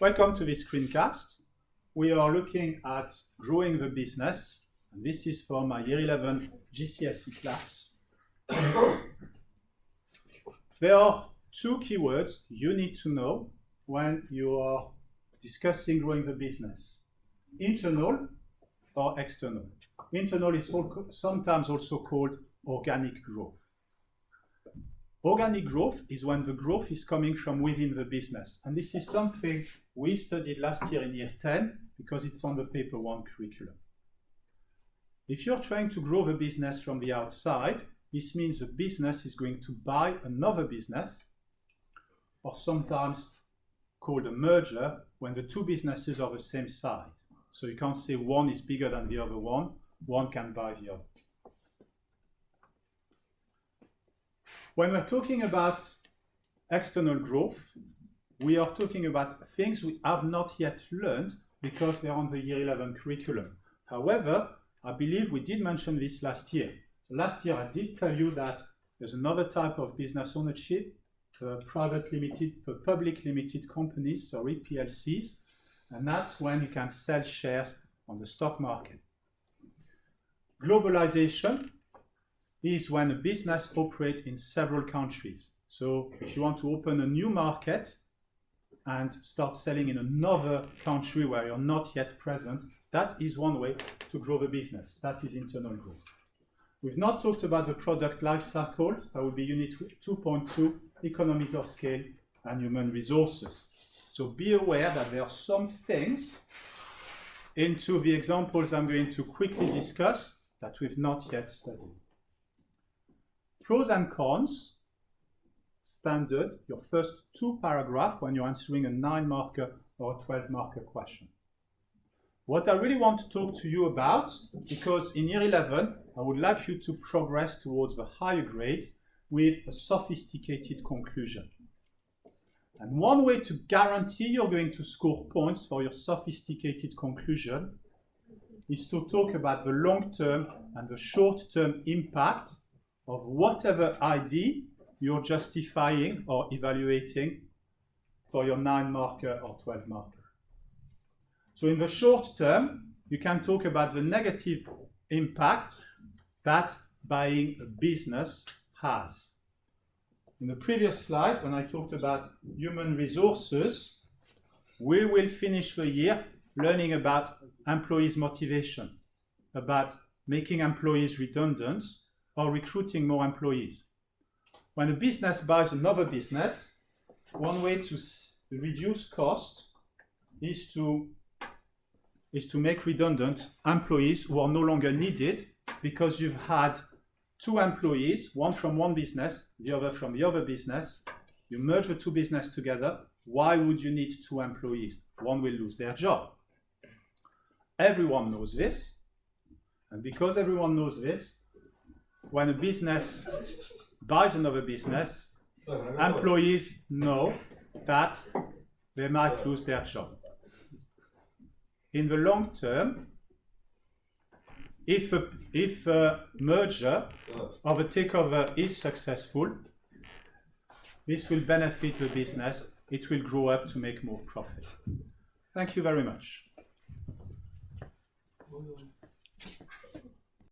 Welcome to this screencast. We are looking at growing the business, and this is for my Year 11 GCSE class. There are two keywords you need to know when you are discussing growing the business: internal or external. Internal is sometimes also called organic growth. Organic growth is when the growth is coming from within the business. And this is something we studied last year in Year 10 because it's on the Paper 1 curriculum. If you're trying to grow the business from the outside, this means the business is going to buy another business, or sometimes called a merger, when the two businesses are the same size. So you can't say one is bigger than the other one can buy the other. When we're talking about external growth, we are talking about things we have not yet learned because they're on the Year 11 curriculum. However, I believe we did mention this last year. So last year I did tell you that there's another type of business ownership, public limited companies, PLCs, and that's when you can sell shares on the stock market. Globalization is when a business operates in several countries. So if you want to open a new market and start selling in another country where you're not yet present, that is one way to grow the business. That is internal growth. We've not talked about the product life cycle. That would be Unit 2.2, economies of scale and human resources. So be aware that there are some things into the examples I'm going to quickly discuss that we've not yet studied. Pros and cons, standard, your first two paragraphs when you're answering a 9-marker or a 12-marker question. What I really want to talk to you about, because in Year 11, I would like you to progress towards the higher grades with a sophisticated conclusion. And one way to guarantee you're going to score points for your sophisticated conclusion is to talk about the long-term and the short-term impact of whatever ID you're justifying or evaluating for your 9-marker or 12-marker. So in the short term, you can talk about the negative impact that buying a business has. In the previous slide, when I talked about human resources, we will finish the year learning about employees' motivation, about making employees redundant, or recruiting more employees. When a business buys another business, one way to reduce cost is to make redundant employees who are no longer needed because you've had two employees, one from one business, the other from the other business. You merge the two businesses together. Why would you need two employees? One will lose their job. Everyone knows this. And because everyone knows this, when a business buys another business, employees know that they might lose their job. In the long term, if a merger or a takeover is successful, this will benefit the business. It will grow up to make more profit. Thank you very much.